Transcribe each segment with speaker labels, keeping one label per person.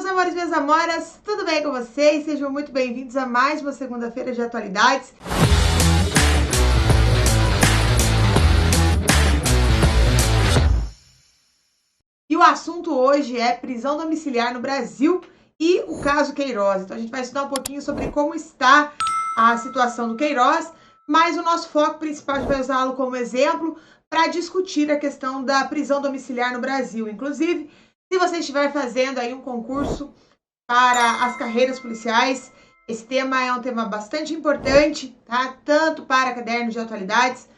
Speaker 1: meus amores, minhas amoras, tudo bem com vocês? Sejam muito bem-vindos a mais uma segunda-feira de atualidades. E o assunto hoje é prisão domiciliar no Brasil e o caso Queiroz. Então a gente vai estudar um pouquinho sobre como está a situação do Queiroz, mas o nosso foco principal, a gente vai usá-lo como exemplo para discutir a questão da prisão domiciliar no Brasil. Inclusive, se você estiver fazendo aí um concurso para as carreiras policiais, esse tema é um tema bastante importante, tá? Tanto para cadernos de atualidades,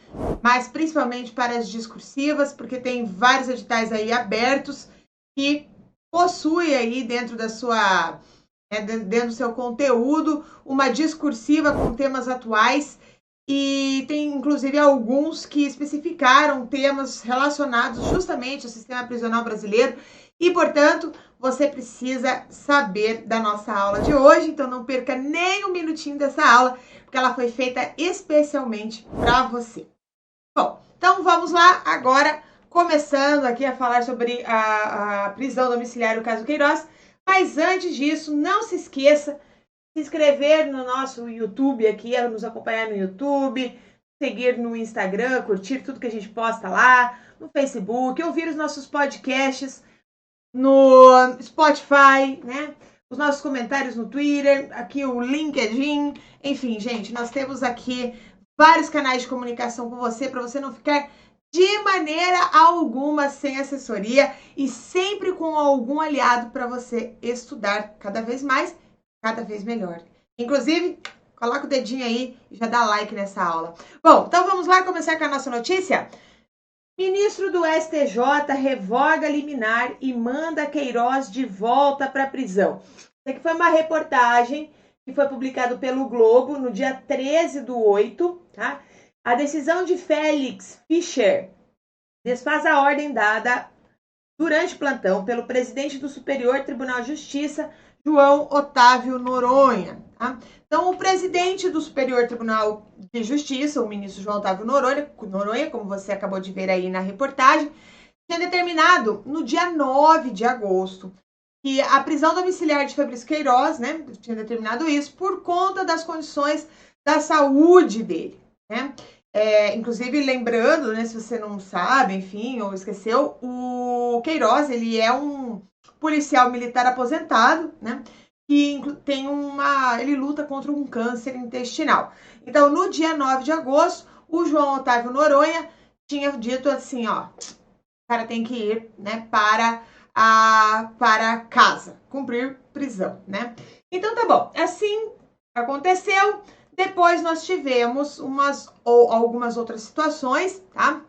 Speaker 1: mas principalmente para as discursivas, porque tem vários editais aí abertos que possui aí dentro da sua, dentro do seu conteúdo, uma discursiva com temas atuais. E tem, inclusive, alguns que especificaram temas relacionados justamente ao sistema prisional brasileiro. E, portanto, você precisa saber da nossa aula de hoje. Então, não perca nem um minutinho dessa aula, porque ela foi feita especialmente para você. Bom, então vamos lá agora, começando aqui a falar sobre a prisão domiciliar, o caso Queiroz. Mas antes disso, não se esqueça se inscrever no nosso YouTube aqui, nos acompanhar no YouTube, seguir no Instagram, curtir tudo que a gente posta lá, no Facebook, ouvir os nossos podcasts no Spotify, né? Os nossos comentários no Twitter, aqui o LinkedIn, enfim, gente, nós temos aqui vários canais de comunicação com você, para você não ficar de maneira alguma sem assessoria e sempre com algum aliado para você estudar cada vez mais, cada vez melhor. Inclusive, coloca o dedinho aí e já dá like nessa aula. Bom, então vamos lá começar com a nossa notícia? Ministro do STJ revoga liminar e manda Queiroz de volta para a prisão. Isso aqui foi uma reportagem que foi publicada pelo Globo no dia 13/8, tá? A decisão de Félix Fischer desfaz a ordem dada durante o plantão pelo presidente do Superior Tribunal de Justiça, João Otávio Noronha. Tá? Então, o presidente do Superior Tribunal de Justiça, o ministro João Otávio Noronha, como você acabou de ver aí na reportagem, tinha determinado no dia 9 de agosto que a prisão domiciliar de Fabrício Queiroz, né, tinha determinado isso por conta das condições da saúde dele, né? Inclusive, lembrando, né, se você não sabe, enfim, ou esqueceu, o Queiroz, ele é um policial militar aposentado, né, que tem ele luta contra um câncer intestinal. Então, no dia 9 de agosto, o João Otávio Noronha tinha dito assim, ó, o cara tem que ir, né, para casa, cumprir prisão, né? Então, tá bom, assim aconteceu. Depois nós tivemos algumas outras situações, tá?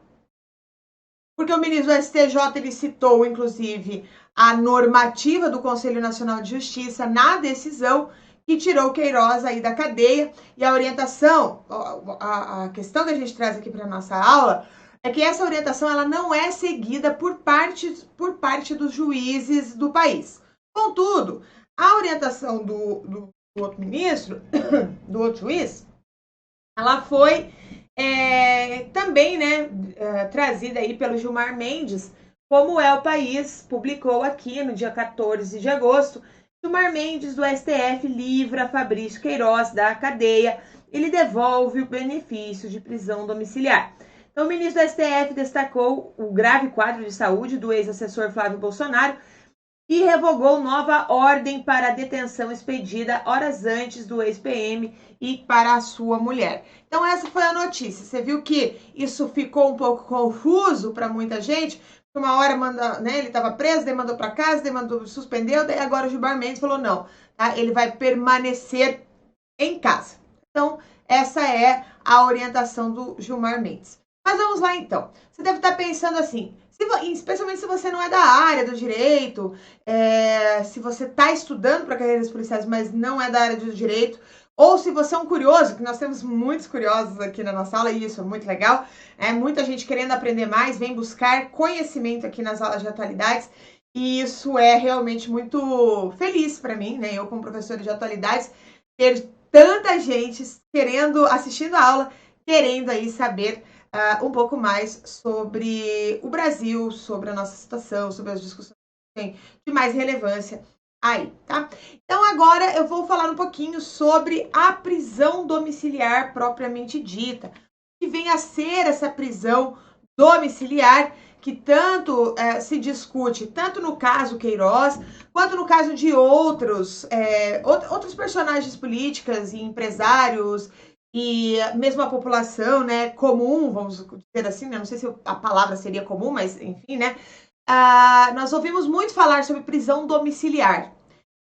Speaker 1: Porque o ministro do STJ, ele citou, inclusive, a normativa do Conselho Nacional de Justiça na decisão que tirou Queiroz aí da cadeia. E a orientação, a questão que a gente traz aqui para a nossa aula, é que essa orientação ela não é seguida por parte dos juízes do país. Contudo, a orientação do outro ministro, do outro juiz, ela foi também, né, trazida aí pelo Gilmar Mendes, como é o país, publicou aqui no dia 14 de agosto, Gilmar Mendes do STF livra Fabrício Queiroz da cadeia, ele devolve o benefício de prisão domiciliar. Então, o ministro do STF destacou o grave quadro de saúde do ex-assessor Flávio Bolsonaro e revogou nova ordem para a detenção expedida horas antes do ex-PM e para a sua mulher. Então, essa foi a notícia. Você viu que isso ficou um pouco confuso para muita gente. Uma hora ele estava preso, daí mandou para casa, daí suspendeu, daí agora o Gilmar Mendes falou não, tá? Ele vai permanecer em casa. Então, essa é a orientação do Gilmar Mendes. Mas vamos lá então. Você deve estar pensando assim, especialmente se você não é da área do direito, se você está estudando para carreiras policiais, mas não é da área do direito, ou se você é um curioso, que nós temos muitos curiosos aqui na nossa aula, e isso é muito legal, muita gente querendo aprender mais, vem buscar conhecimento aqui nas aulas de atualidades, e isso é realmente muito feliz para mim, né? Eu como professora de atualidades, ter tanta gente assistindo a aula, querendo aí saber um pouco mais sobre o Brasil, sobre a nossa situação, sobre as discussões que tem de mais relevância aí, tá? Então agora eu vou falar um pouquinho sobre a prisão domiciliar propriamente dita, que vem a ser essa prisão domiciliar que tanto se discute, tanto no caso Queiroz, quanto no caso de outros personagens políticas e empresários e mesmo a população, né, comum, vamos dizer assim, né, não sei se a palavra seria comum, mas enfim, né, nós ouvimos muito falar sobre prisão domiciliar.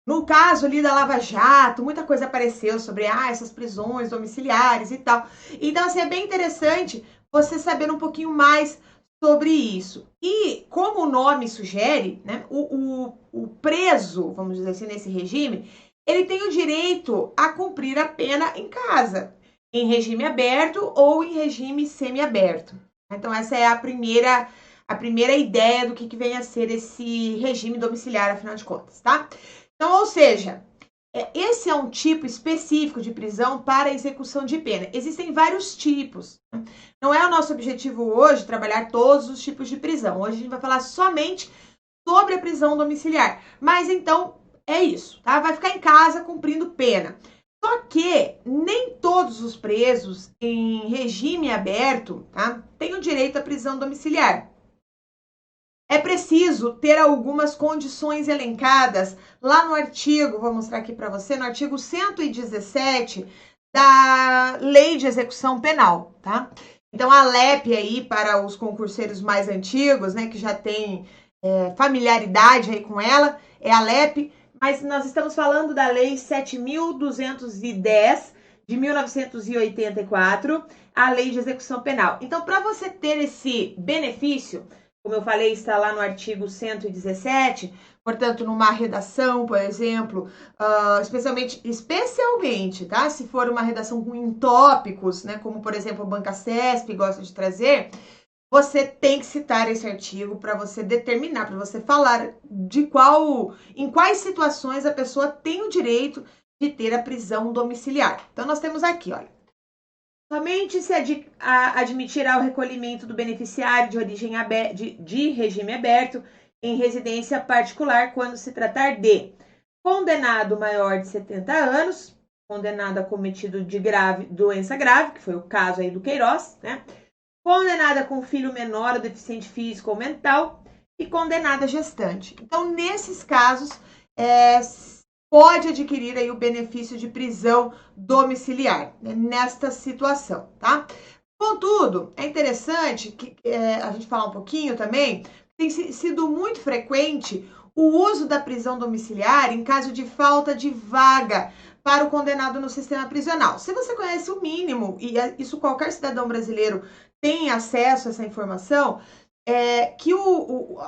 Speaker 1: No caso ali da Lava Jato, muita coisa apareceu sobre essas prisões domiciliares e tal. Então, assim, é bem interessante você saber um pouquinho mais sobre isso. E, como o nome sugere, né, o preso, vamos dizer assim, nesse regime, ele tem o direito a cumprir a pena em casa, em regime aberto ou em regime semiaberto. Então, essa é a primeira ideia do que vem a ser esse regime domiciliar, afinal de contas, tá? Então, ou seja, esse é um tipo específico de prisão para execução de pena. Existem vários tipos. Não é o nosso objetivo hoje trabalhar todos os tipos de prisão. Hoje a gente vai falar somente sobre a prisão domiciliar. Mas então é isso, tá? Vai ficar em casa cumprindo pena. Só que nem todos os presos em regime aberto, tá, têm o direito à prisão domiciliar. É preciso ter algumas condições elencadas lá no artigo, vou mostrar aqui para você, no artigo 117 da Lei de Execução Penal, tá? Então, a LEP aí, para os concurseiros mais antigos, né, que já tem familiaridade aí com ela, é a LEP, mas nós estamos falando da Lei 7.210 de 1984, a Lei de Execução Penal. Então, para você ter esse benefício, como eu falei, está lá no artigo 117, portanto, numa redação, por exemplo, especialmente, tá? Se for uma redação com tópicos, né? Como, por exemplo, a Banca CESP gosta de trazer, você tem que citar esse artigo para você determinar, para você falar em quais situações a pessoa tem o direito de ter a prisão domiciliar. Então, nós temos aqui, olha. Somente se admitirá o recolhimento do beneficiário de origem de regime aberto em residência particular quando se tratar de condenado maior de 70 anos, condenado acometido de doença grave, que foi o caso aí do Queiroz, né? Condenada com filho menor ou deficiente físico ou mental e condenada gestante. Então, nesses casos, pode adquirir aí o benefício de prisão domiciliar, né, nesta situação, tá? Contudo, é interessante que a gente falar um pouquinho também, tem sido muito frequente o uso da prisão domiciliar em caso de falta de vaga para o condenado no sistema prisional. Se você conhece o mínimo, e isso qualquer cidadão brasileiro tem acesso a essa informação, que o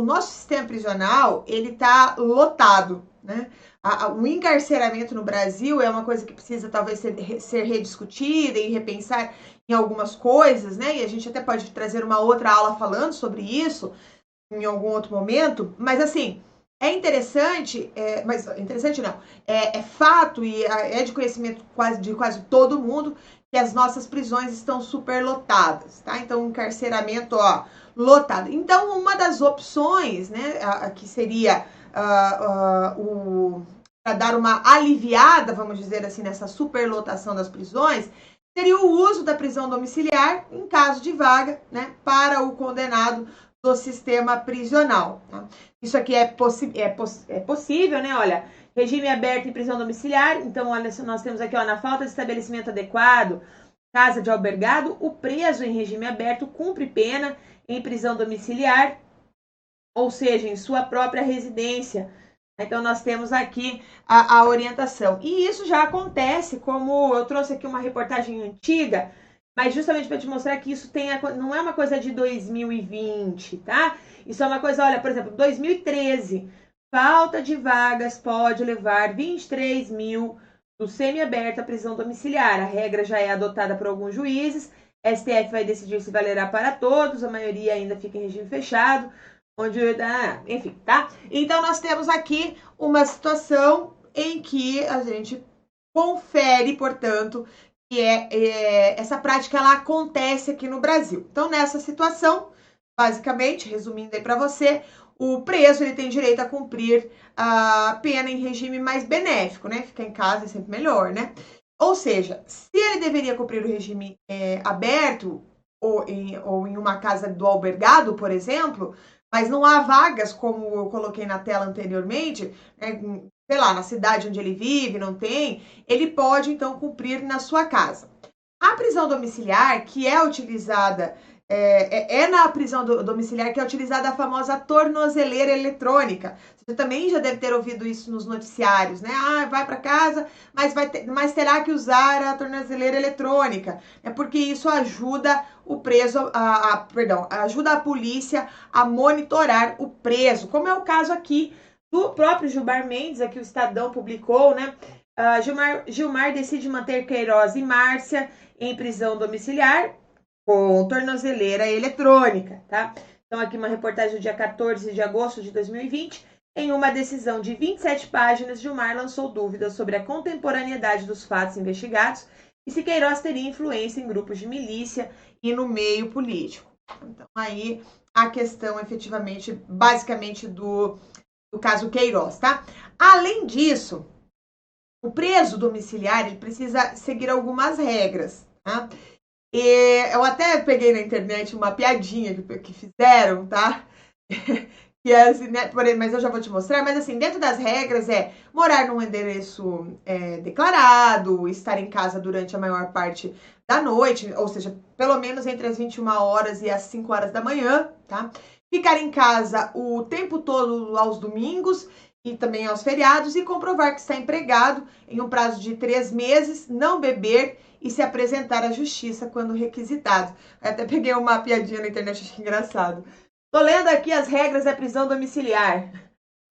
Speaker 1: nosso sistema prisional, ele está lotado, né? O encarceramento no Brasil é uma coisa que precisa talvez ser rediscutida e repensar em algumas coisas, né? E a gente até pode trazer uma outra aula falando sobre isso em algum outro momento, mas assim, é interessante, mas interessante não, é fato e é de conhecimento de quase todo mundo que as nossas prisões estão superlotadas, tá? Então, o encarceramento, lotado. Então, uma das opções, né, que seria para dar uma aliviada, vamos dizer assim, nessa superlotação das prisões, seria o uso da prisão domiciliar em caso de vaga, né, para o condenado do sistema prisional. Tá? Isso aqui é possível, né? Olha, regime aberto em prisão domiciliar. Então, olha, nós temos aqui, na falta de estabelecimento adequado, casa de albergado, o preso em regime aberto cumpre pena em prisão domiciliar, ou seja, em sua própria residência. Então, nós temos aqui a orientação. E isso já acontece, como eu trouxe aqui uma reportagem antiga, mas justamente para te mostrar que isso não é uma coisa de 2020, tá? Isso é uma coisa, olha, por exemplo, 2013, falta de vagas pode levar 23 mil do semiaberto à prisão domiciliar. A regra já é adotada por alguns juízes, STF vai decidir se valerá para todos, a maioria ainda fica em regime fechado, enfim, tá? Então, nós temos aqui uma situação em que a gente confere, portanto, que essa prática ela acontece aqui no Brasil. Então, nessa situação, basicamente, resumindo aí para você, o preso ele tem direito a cumprir a pena em regime mais benéfico, né? Ficar em casa é sempre melhor, né? Ou seja, se ele deveria cumprir o regime aberto ou em uma casa do albergado, por exemplo, mas não há vagas, como eu coloquei na tela anteriormente, sei lá, na cidade onde ele vive, não tem, ele pode então cumprir na sua casa. A prisão domiciliar, que é utilizada, na prisão domiciliar que é utilizada a famosa tornozeleira eletrônica. Você também já deve ter ouvido isso nos noticiários, né? Ah, vai para casa, mas terá que usar a tornozeleira eletrônica. É porque isso ajuda o preso, ajuda a polícia a monitorar o preso, como é o caso aqui do próprio Gilmar Mendes, aqui o Estadão publicou, né? Gilmar decide manter Queiroz e Márcia em prisão domiciliar com tornozeleira eletrônica, tá? Então, aqui uma reportagem do dia 14 de agosto de 2020. Em uma decisão de 27 páginas, Gilmar lançou dúvidas sobre a contemporaneidade dos fatos investigados e se Queiroz teria influência em grupos de milícia e no meio político. Então, aí a questão, efetivamente, basicamente, do caso Queiroz, tá? Além disso, o preso domiciliar ele precisa seguir algumas regras, tá? E eu até peguei na internet uma piadinha que fizeram, tá? Que é assim, né? Mas eu já vou te mostrar. Mas assim, dentro das regras morar num endereço declarado, estar em casa durante a maior parte da noite, ou seja, pelo menos entre as 21 horas e as 5 horas da manhã, tá? Ficar em casa o tempo todo aos domingos e também aos feriados e comprovar que está empregado em um prazo de 3 meses, não beber e se apresentar à justiça quando requisitado. Eu até peguei uma piadinha na internet, achei engraçado. Tô lendo aqui as regras da prisão domiciliar.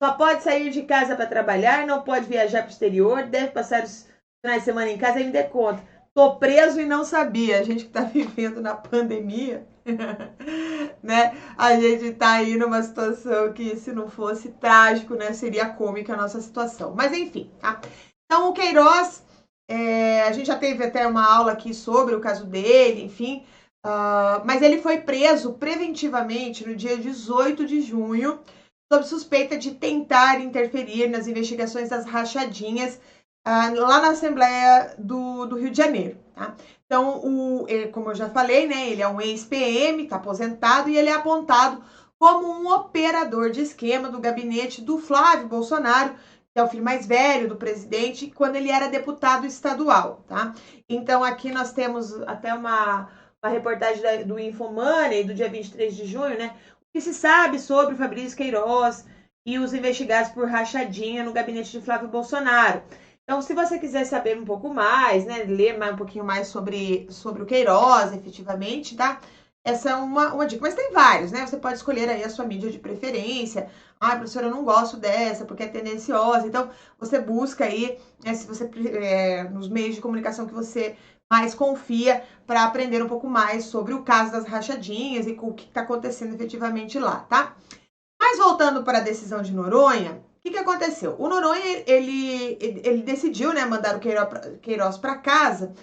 Speaker 1: Só pode sair de casa para trabalhar, não pode viajar para o exterior, deve passar os finais de semana em casa e me dê conta. Tô preso e não sabia. A gente que tá vivendo na pandemia, né? A gente tá aí numa situação que, se não fosse trágico, né, seria cômica a nossa situação. Mas enfim, tá? Então o Queiroz, a gente já teve até uma aula aqui sobre o caso dele, enfim. Mas ele foi preso preventivamente no dia 18 de junho, sob suspeita de tentar interferir nas investigações das rachadinhas lá na Assembleia do Rio de Janeiro, tá? Então, como eu já falei, né, ele é um ex-PM, está aposentado, e ele é apontado como um operador de esquema do gabinete do Flávio Bolsonaro, que é o filho mais velho do presidente, quando ele era deputado estadual, tá? Então, aqui nós temos até uma reportagem do Infomoney, do dia 23 de junho, né? O que se sabe sobre o Fabrício Queiroz e os investigados por rachadinha no gabinete de Flávio Bolsonaro. Então, se você quiser saber um pouco mais, né, ler um pouquinho mais sobre o Queiroz, efetivamente, tá? Essa é uma dica. Mas tem vários, né? Você pode escolher aí a sua mídia de preferência. Ah, professora, eu não gosto dessa porque é tendenciosa. Então, você busca aí, né, se você, nos meios de comunicação que você mais confia, para aprender um pouco mais sobre o caso das rachadinhas e o que está acontecendo efetivamente lá, tá? Mas voltando para a decisão de Noronha, o que aconteceu? O Noronha, ele decidiu, né, mandar o Queiroz para casa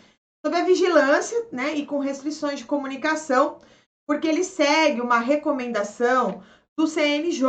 Speaker 1: sob a vigilância, né, e com restrições de comunicação, porque ele segue uma recomendação do CNJ,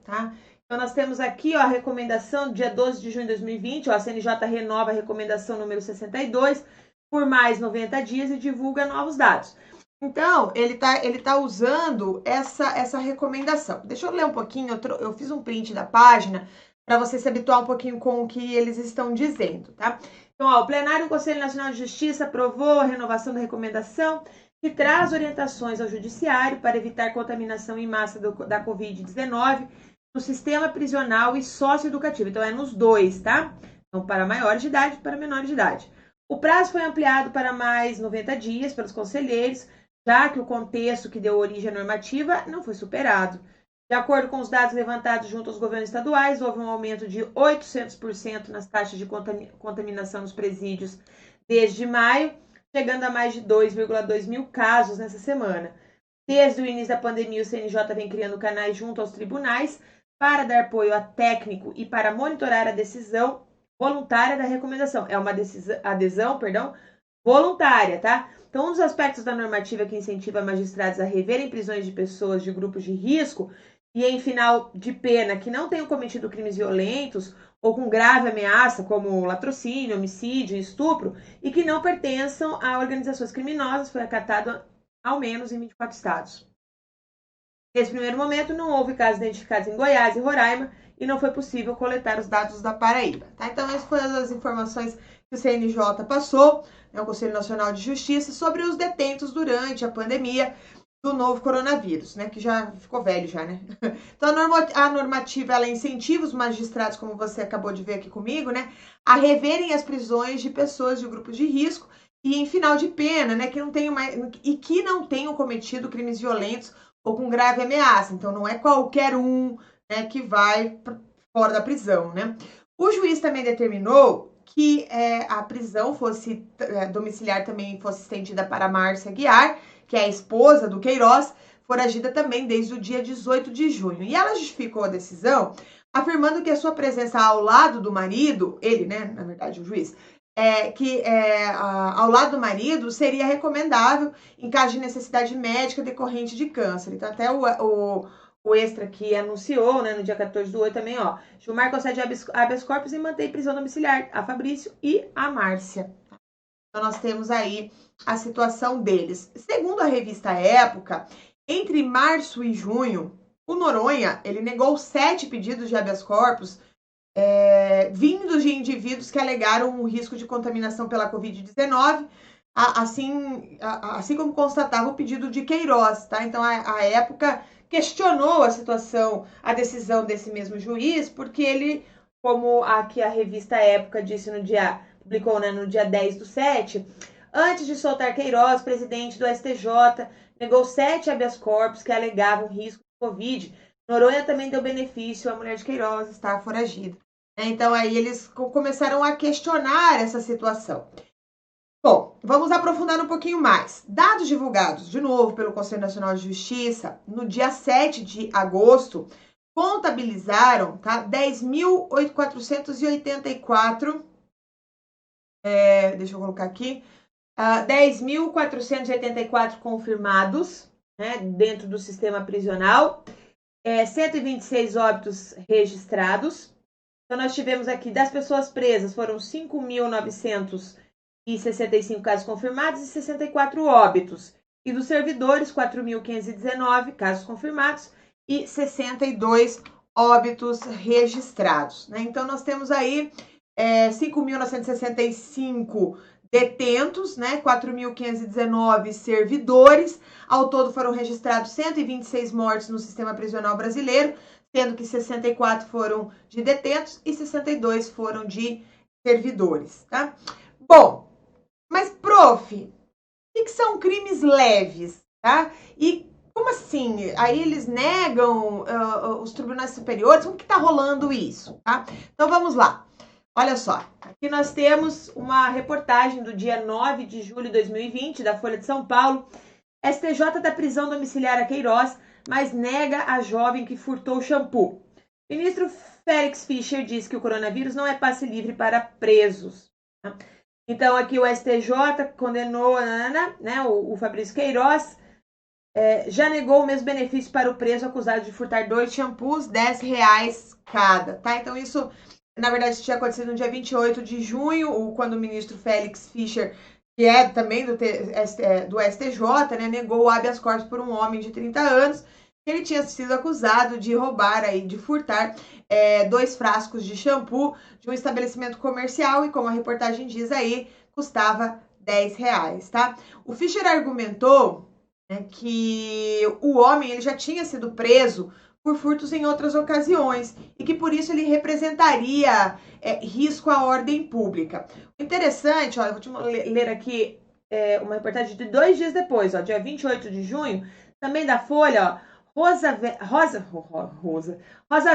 Speaker 1: tá? Então, nós temos aqui, ó, a recomendação do dia 12 de junho de 2020, ó, a CNJ renova a recomendação número 62 por mais 90 dias e divulga novos dados. Então, ele tá usando essa recomendação. Deixa eu ler um pouquinho, eu fiz um print da página para você se habituar um pouquinho com o que eles estão dizendo, tá? Então, ó, o plenário do Conselho Nacional de Justiça aprovou a renovação da recomendação que traz orientações ao judiciário para evitar contaminação em massa da Covid-19 no sistema prisional e socioeducativo. Então, é nos dois, tá? Então, para maiores de idade e para menores de idade. O prazo foi ampliado para mais 90 dias pelos conselheiros, já que o contexto que deu origem à normativa não foi superado. De acordo com os dados levantados junto aos governos estaduais, houve um aumento de 800% nas taxas de contaminação nos presídios desde maio, chegando a mais de 2,2 mil casos nessa semana. Desde o início da pandemia, o CNJ vem criando canais junto aos tribunais para dar apoio a técnico e para monitorar a decisão voluntária da recomendação. É uma adesão voluntária, tá? Então, um dos aspectos da normativa que incentiva magistrados a reverem prisões de pessoas de grupos de risco e em final de pena que não tenham cometido crimes violentos ou com grave ameaça, como latrocínio, homicídio e estupro, e que não pertençam a organizações criminosas, foi acatado ao menos em 24 estados. Nesse primeiro momento, não houve casos identificados em Goiás e Roraima e não foi possível coletar os dados da Paraíba. Tá? Então, essas foram as informações que o CNJ passou, né, o Conselho Nacional de Justiça, sobre os detentos durante a pandemia do novo coronavírus, né, que já ficou velho já, né? Então, a normativa, ela incentiva os magistrados, como você acabou de ver aqui comigo, né, a reverem as prisões de pessoas de grupos de risco e em final de pena, né, que não tenham cometido crimes violentos ou com grave ameaça. Então, não é qualquer um, né, que vai fora da prisão, né? O juiz também determinou que a prisão domiciliar também fosse estendida para Márcia Aguiar, que é a esposa do Queiroz, foragida também desde o dia 18 de junho. E ela justificou a decisão afirmando que a sua presença ao lado do marido, ele, né, na verdade, o juiz, ao lado do marido seria recomendável em caso de necessidade médica decorrente de câncer. Então, até o Extra que anunciou, né, no dia 14/8 também, ó, Gilmar concede habeas corpus e mantém prisão domiciliar a Fabrício e a Márcia. Então, nós temos aí a situação deles. Segundo a revista Época, entre março e junho, o Noronha, ele negou 7 pedidos de habeas corpus vindos de indivíduos que alegaram um risco de contaminação pela Covid-19, assim como constatava o pedido de Queiroz, tá? Então, a Época questionou a decisão desse mesmo juiz, porque ele, como aqui a revista Época disse publicou, né, no dia 10/7, antes de soltar Queiroz, presidente do STJ, negou 7 habeas corpus que alegavam risco de Covid. Noronha também deu benefício à mulher de Queiroz estar foragida. Então, aí eles começaram a questionar essa situação. Bom, vamos aprofundar um pouquinho mais. Dados divulgados, de novo, pelo Conselho Nacional de Justiça, no dia 7 de agosto, contabilizaram, tá, 10.484, deixa eu colocar aqui, 10.484 confirmados, né, dentro do sistema prisional, 126 óbitos registrados. Então, nós tivemos aqui, das pessoas presas, foram 5.965 casos confirmados e 64 óbitos. E dos servidores, 4.519 casos confirmados e 62 óbitos registrados, né? Então, nós temos aí 5.965 detentos, né? 4.519 servidores. Ao todo foram registrados 126 mortes no sistema prisional brasileiro, sendo que 64 foram de detentos e 62 foram de servidores, tá? Bom, mas, prof, o que são crimes leves, tá? E como assim? Aí eles negam os tribunais superiores? Como que tá rolando isso, tá? Então, vamos lá. Olha só, aqui nós temos uma reportagem do dia 9 de julho de 2020, da Folha de São Paulo. STJ dá prisão domiciliar a Queiroz, mas nega a jovem que furtou o shampoo. Ministro Félix Fischer diz que o coronavírus não é passe livre para presos. Então, aqui o STJ condenou né, o Fabrício Queiroz, já negou o mesmo benefício para o preso acusado de furtar 2 shampoos, R$10 cada. Tá? Então, isso, na verdade, tinha acontecido no dia 28 de junho, quando o ministro Félix Fischer, que é também do STJ, né, negou o habeas corpus por um homem de 30 anos, que ele tinha sido acusado de roubar, aí, de furtar 2 frascos de shampoo de um estabelecimento comercial e, como a reportagem diz aí, custava R$10, tá? O Fischer argumentou, né, que o homem ele já tinha sido preso por furtos em outras ocasiões e que por isso ele representaria risco à ordem pública. O interessante, ó, eu vou te ler aqui uma reportagem de 2 dias depois, ó, dia 28 de junho, também da Folha, ó, Rosa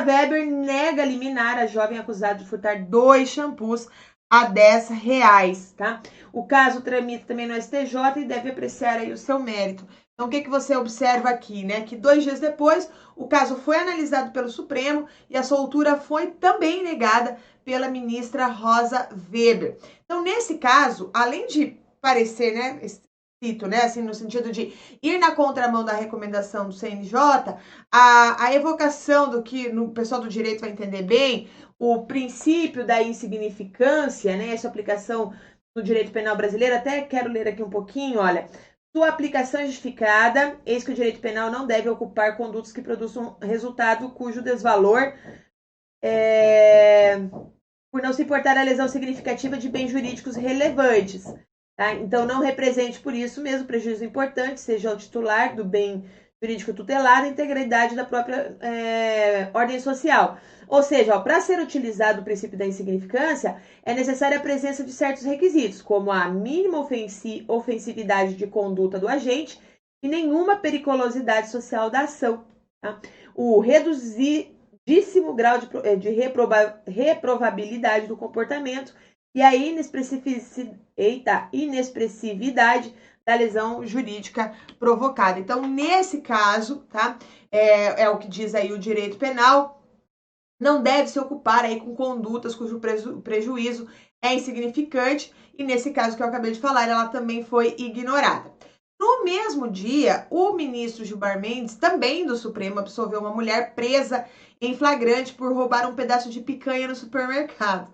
Speaker 1: Weber nega liminar a jovem acusada de furtar 2 shampoos a R$10, tá? O caso tramita também no STJ e deve apreciar aí o seu mérito. Então, o que você observa aqui, né? Que 2 dias depois, o caso foi analisado pelo Supremo e a soltura foi também negada pela ministra Rosa Weber. Então, nesse caso, além de parecer, né, cito, né, assim, no sentido de ir na contramão da recomendação do CNJ, a evocação do que o pessoal do direito vai entender bem, o princípio da insignificância, né, essa aplicação no direito penal brasileiro, até quero ler aqui um pouquinho, olha. Sua aplicação é justificada, eis que o direito penal não deve ocupar condutas que produzam resultado cujo desvalor por não se importar a lesão significativa de bens jurídicos relevantes. Tá? Então, não represente, por isso mesmo, prejuízo importante, seja o titular do bem jurídico tutelado, a integridade da própria ordem social. Ou seja, para ser utilizado o princípio da insignificância, é necessária a presença de certos requisitos, como a mínima ofensividade de conduta do agente e nenhuma periculosidade social da ação. Tá? O reduzidíssimo grau de reprovabilidade do comportamento e a inexpressividade da lesão jurídica provocada. Então, nesse caso, tá, é o que diz aí o direito penal, não deve se ocupar aí com condutas cujo prejuízo é insignificante, e nesse caso que eu acabei de falar, ela também foi ignorada. No mesmo dia, o ministro Gilmar Mendes, também do Supremo, absolveu uma mulher presa em flagrante por roubar um pedaço de picanha no supermercado.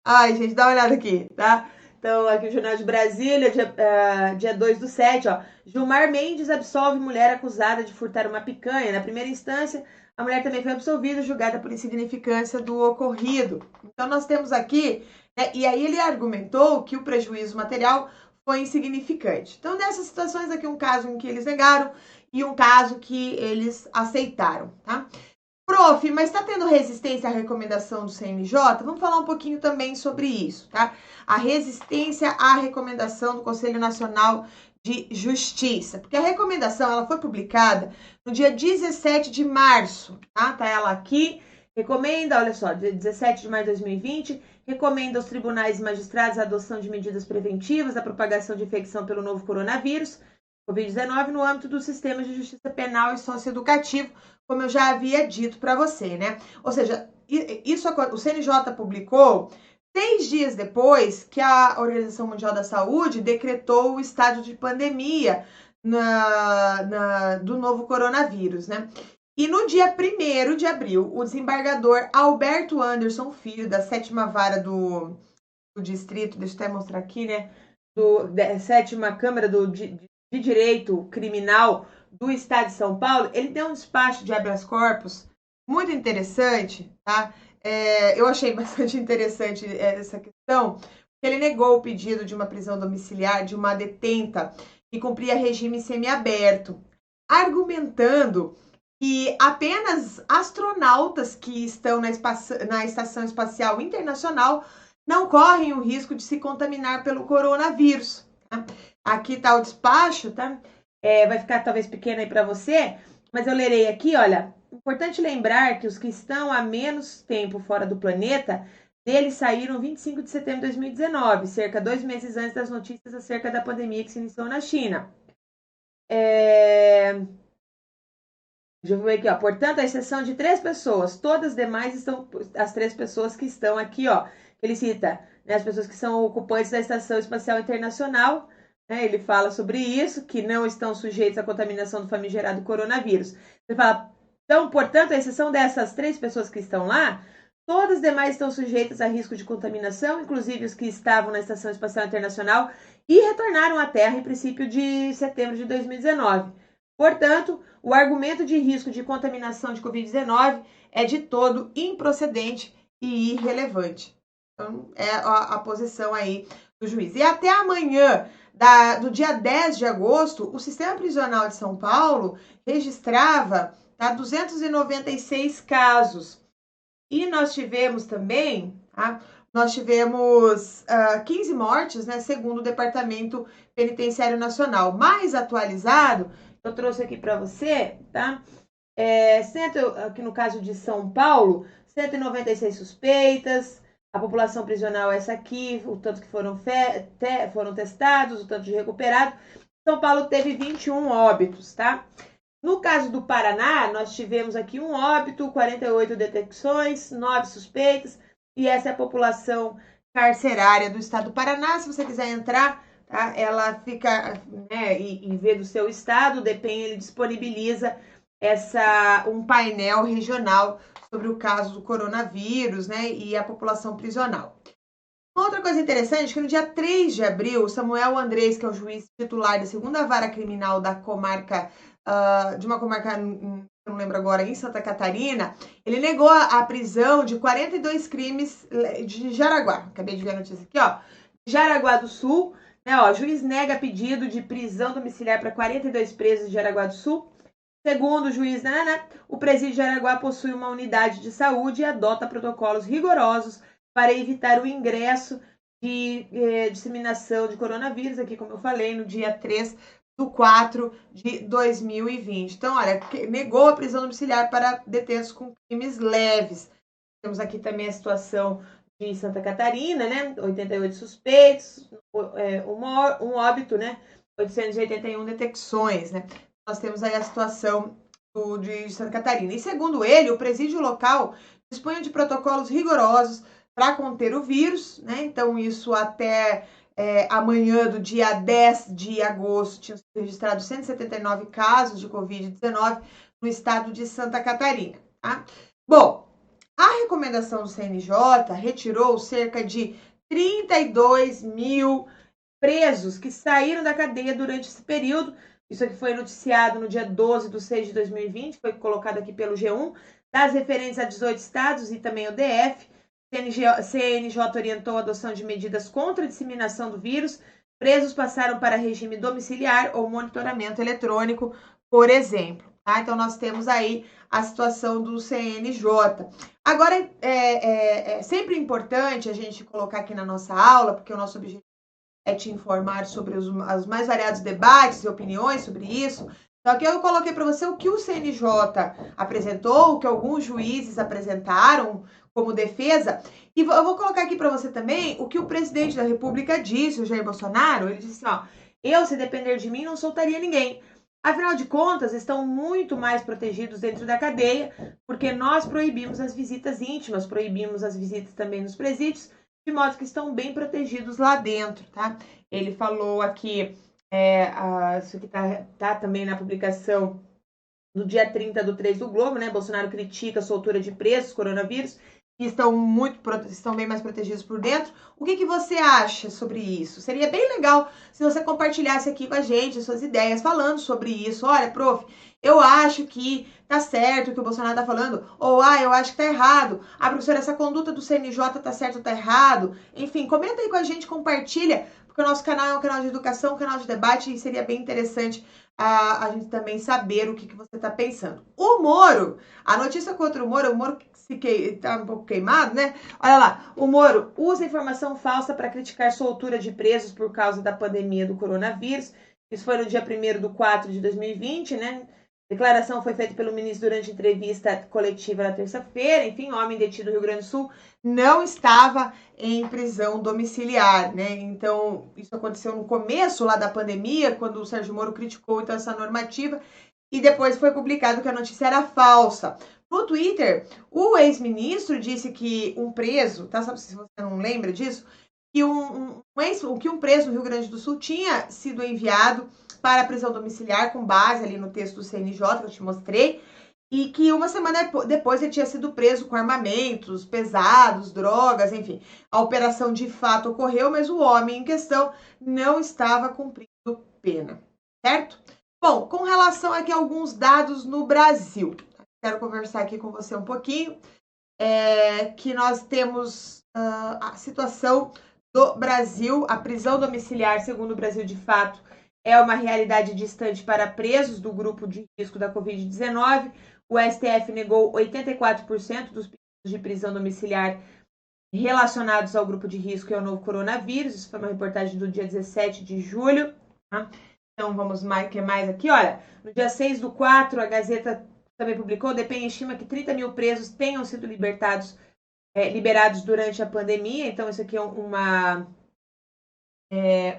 Speaker 1: Ai, gente, dá uma olhada aqui, tá? Então, aqui o Jornal de Brasília, dia 2/7, ó. Gilmar Mendes absolve mulher acusada de furtar uma picanha. Na primeira instância, a mulher também foi absolvida, julgada por insignificância do ocorrido. Então, nós temos aqui, né, e aí ele argumentou que o prejuízo material foi insignificante. Então, nessas situações aqui, um caso em que eles negaram e um caso que eles aceitaram, tá? Prof, mas está tendo resistência à recomendação do CNJ? Vamos falar um pouquinho também sobre isso, tá? A resistência à recomendação do Conselho Nacional de Justiça. Porque a recomendação, ela foi publicada no dia 17 de março, tá? Tá ela aqui. Recomenda, olha só, dia 17 de maio de 2020, recomenda aos tribunais e magistrados a adoção de medidas preventivas da propagação de infecção pelo novo coronavírus, Covid-19, no âmbito dos sistemas de justiça penal e socioeducativo, como eu já havia dito para você, né? Ou seja, o CNJ publicou 6 dias depois que a Organização Mundial da Saúde decretou o estado de pandemia do novo coronavírus, né? E no dia 1º de abril, o desembargador Alberto Anderson Filho, da 7ª Vara do Distrito, deixa eu até mostrar aqui, né? Da 7ª Câmara de Direito Criminal do Estado de São Paulo, ele deu um despacho de habeas corpus muito interessante, tá? Eu achei bastante interessante essa questão, porque ele negou o pedido de uma prisão domiciliar de uma detenta que cumpria regime semiaberto, argumentando que apenas astronautas que estão na Estação Espacial Internacional não correm o risco de se contaminar pelo coronavírus. Tá? Aqui está o despacho, tá? Vai ficar talvez pequeno aí para você, mas eu lerei aqui, olha. Importante lembrar que os que estão há menos tempo fora do planeta, deles saíram 25 de setembro de 2019, cerca de 2 meses antes das notícias acerca da pandemia que se iniciou na China. Deixa eu ver aqui, ó. Portanto, a exceção de 3 pessoas, todas as demais estão, as 3 pessoas que estão aqui, ó. Ele cita, né, as pessoas que são ocupantes da Estação Espacial Internacional, né, ele fala sobre isso, que não estão sujeitos à contaminação do famigerado coronavírus. Ele fala, então, portanto, a exceção dessas 3 pessoas que estão lá, todas as demais estão sujeitas a risco de contaminação, inclusive os que estavam na Estação Espacial Internacional e retornaram à Terra em princípio de setembro de 2019. Portanto, o argumento de risco de contaminação de Covid-19 é de todo improcedente e irrelevante. Então, é a posição aí do juiz. E até amanhã, do dia 10 de agosto, o Sistema Prisional de São Paulo registrava 296 casos. E nós tivemos também, nós tivemos 15 mortes, né, segundo o Departamento Penitenciário Nacional. Mais atualizado, eu trouxe aqui para você, tá? Aqui no caso de São Paulo, 196 suspeitas, a população prisional é essa aqui, o tanto que foram testados, o tanto de recuperado. São Paulo teve 21 óbitos, tá? No caso do Paraná, nós tivemos aqui um óbito, 48 detecções, 9 suspeitas, e essa é a população carcerária do estado do Paraná. Se você quiser entrar, tá? Ela fica, né, em vez do seu estado, o DEPEN ele disponibiliza um painel regional sobre o caso do coronavírus, né, e a população prisional. Uma outra coisa interessante é que no dia 3 de abril, Samuel Andrés, que é o juiz titular da segunda vara criminal da comarca, de uma comarca, não lembro agora, em Santa Catarina, ele negou a prisão de 42 crimes de Jaraguá. Acabei de ver a notícia aqui, ó. Jaraguá do Sul, né, ó, juiz nega pedido de prisão domiciliar para 42 presos de Jaraguá do Sul. Segundo o juiz o presídio de Jaraguá possui uma unidade de saúde e adota protocolos rigorosos para evitar o ingresso de disseminação de coronavírus, aqui como eu falei, no dia 3/4/2020. Então, olha, negou a prisão domiciliar para detentos com crimes leves. Temos aqui também a situação de Santa Catarina, né? 88 suspeitos, um óbito, né? 881 detecções, né? Nós temos aí a situação de Santa Catarina. E segundo ele, o presídio local dispõe de protocolos rigorosos para conter o vírus, né? Então, isso até amanhã do dia 10 de agosto, tinham sido registrados 179 casos de Covid-19 no estado de Santa Catarina. Tá? Bom, a recomendação do CNJ retirou cerca de 32 mil presos que saíram da cadeia durante esse período. Isso aqui foi noticiado no dia 12/6/2020, foi colocado aqui pelo G1, das referentes a 18 estados e também o DF. CNJ orientou a adoção de medidas contra a disseminação do vírus. Presos passaram para regime domiciliar ou monitoramento eletrônico, por exemplo. Tá? Então, nós temos aí a situação do CNJ. Agora, é sempre importante a gente colocar aqui na nossa aula, porque o nosso objetivo é te informar sobre os mais variados debates e opiniões sobre isso. Então, aqui eu coloquei para você o que o CNJ apresentou, o que alguns juízes apresentaram como defesa. E eu vou colocar aqui para você também o que o presidente da República disse, o Jair Bolsonaro. Ele disse assim, ó, eu, se depender de mim, não soltaria ninguém. Afinal de contas, estão muito mais protegidos dentro da cadeia, porque nós proibimos as visitas íntimas, proibimos as visitas também nos presídios, de modo que estão bem protegidos lá dentro, tá? Ele falou aqui, isso aqui tá também na publicação do dia 30/3 do Globo, né? Bolsonaro critica a soltura de presos, coronavírus, que estão bem mais protegidos por dentro. O que você acha sobre isso? Seria bem legal se você compartilhasse aqui com a gente as suas ideias falando sobre isso. Olha, prof, eu acho que tá certo o que o Bolsonaro tá falando, ou eu acho que tá errado. Professora, essa conduta do CNJ tá certo ou tá errado? Enfim, comenta aí com a gente, compartilha, porque o nosso canal é um canal de educação, um canal de debate, e seria bem interessante a gente também saber o que você está pensando. O Moro, a notícia contra o Moro tá um pouco queimado, né? Olha lá, o Moro usa informação falsa para criticar soltura de presos por causa da pandemia do coronavírus. Isso foi no dia 1/4/2020, né? A declaração foi feita pelo ministro durante entrevista coletiva na terça-feira. Enfim, o homem detido no Rio Grande do Sul não estava em prisão domiciliar, né? Então, isso aconteceu no começo lá da pandemia, quando o Sérgio Moro criticou então essa normativa, e depois foi publicado que a notícia era falsa. No Twitter, o ex-ministro disse que um preso, tá? Sabe se você não lembra disso? Que um preso no Rio Grande do Sul tinha sido enviado para a prisão domiciliar com base ali no texto do CNJ que eu te mostrei, e que uma semana depois ele tinha sido preso com armamentos pesados, drogas, enfim. A operação de fato ocorreu, mas o homem em questão não estava cumprindo pena, certo? Bom, com relação aqui a alguns dados no Brasil, quero conversar aqui com você um pouquinho, que nós temos a situação do Brasil. A prisão domiciliar, segundo o Brasil de Fato, é uma realidade distante para presos do grupo de risco da Covid-19. O STF negou 84% dos pedidos de prisão domiciliar relacionados ao grupo de risco e ao novo coronavírus. Isso foi uma reportagem do dia 17 de julho. Tá? Então, vamos mais aqui. Olha, no dia 6/4, a Gazeta também publicou, o DEPEN estima que 30 mil presos tenham sido liberados durante a pandemia. Então, isso aqui é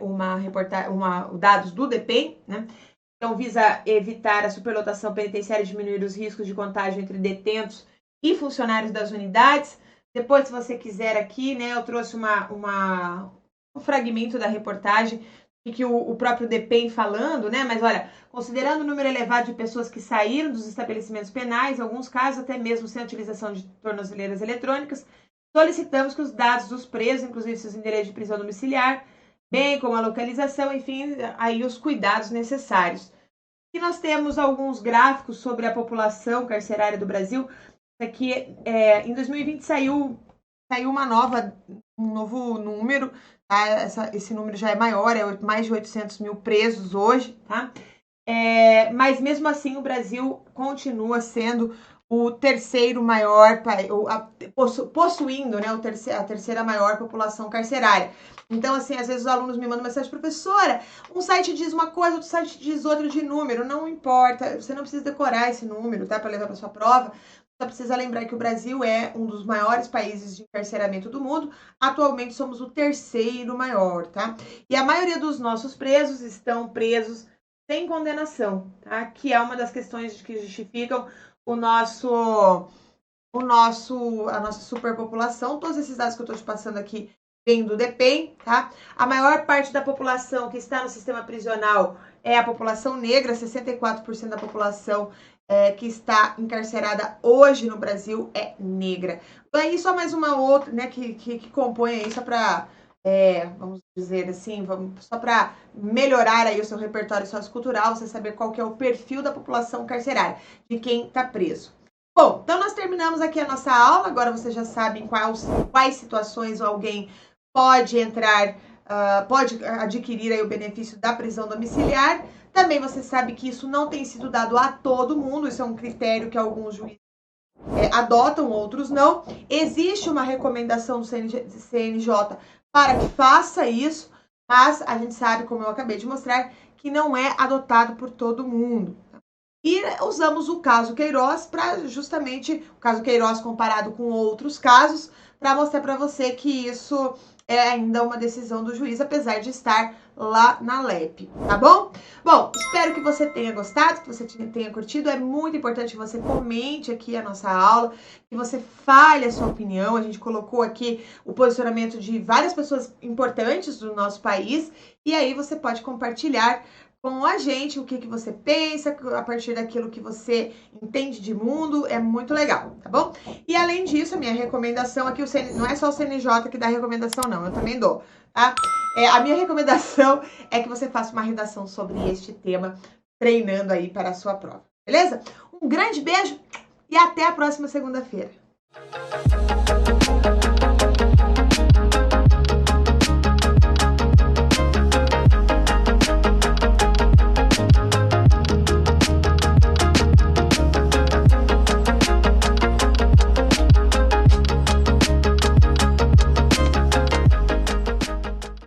Speaker 1: uma reportagem, dados do DEPEN, né? Então, visa evitar a superlotação penitenciária e diminuir os riscos de contágio entre detentos e funcionários das unidades. Depois, se você quiser aqui, né, eu trouxe um fragmento da reportagem que o próprio DPEM falando, né? Mas olha, considerando o número elevado de pessoas que saíram dos estabelecimentos penais, em alguns casos até mesmo sem a utilização de tornozeleiras eletrônicas, solicitamos que os dados dos presos, inclusive seus endereços de prisão domiciliar, bem como a localização, enfim, aí os cuidados necessários. E nós temos alguns gráficos sobre a população carcerária do Brasil. Aqui, em 2020 saiu um novo número, tá? Esse número já é maior, é mais de 800 mil presos hoje, tá? Mas mesmo assim o Brasil continua sendo o terceiro maior país, possuindo, né, a terceira maior população carcerária. Então, assim, às vezes os alunos me mandam mensagem: professora, um site diz uma coisa, outro site diz outra de número. Não importa, você não precisa decorar esse número, tá, para levar para sua prova. Só precisa lembrar que o Brasil é um dos maiores países de encarceramento do mundo. Atualmente somos o terceiro maior, tá? E a maioria dos nossos presos estão presos sem condenação, tá? Que é uma das questões que justificam a nossa superpopulação. Todos esses dados que eu estou te passando aqui vem do DPEM, tá? A maior parte da população que está no sistema prisional é a população negra, 64% da população que está encarcerada hoje no Brasil é negra. Aí só mais uma outra, né, que compõe aí só para, vamos dizer assim, só para melhorar aí o seu repertório sociocultural, você saber qual que é o perfil da população carcerária, de quem está preso. Bom, então nós terminamos aqui a nossa aula. Agora você já sabe em quais situações alguém pode entrar, pode adquirir aí o benefício da prisão domiciliar. Também você sabe que isso não tem sido dado a todo mundo, isso é um critério que alguns juízes adotam, outros não. Existe uma recomendação do CNJ para que faça isso, mas a gente sabe, como eu acabei de mostrar, que não é adotado por todo mundo. E usamos o caso Queiroz para justamente, o caso Queiroz comparado com outros casos, para mostrar para você que isso é ainda uma decisão do juiz, apesar de estar lá na LEP, tá bom? Bom, espero que você tenha gostado, que você tenha curtido. É muito importante que você comente aqui a nossa aula, que você fale a sua opinião. A gente colocou aqui o posicionamento de várias pessoas importantes do nosso país, e aí você pode compartilhar com a gente o que você pensa, a partir daquilo que você entende de mundo. É muito legal, tá bom? E além disso, a minha recomendação aqui, não é só o CNJ que dá recomendação, não, eu também dou, tá? A minha recomendação é que você faça uma redação sobre este tema, treinando aí para a sua prova, beleza? Um grande beijo e até a próxima segunda-feira.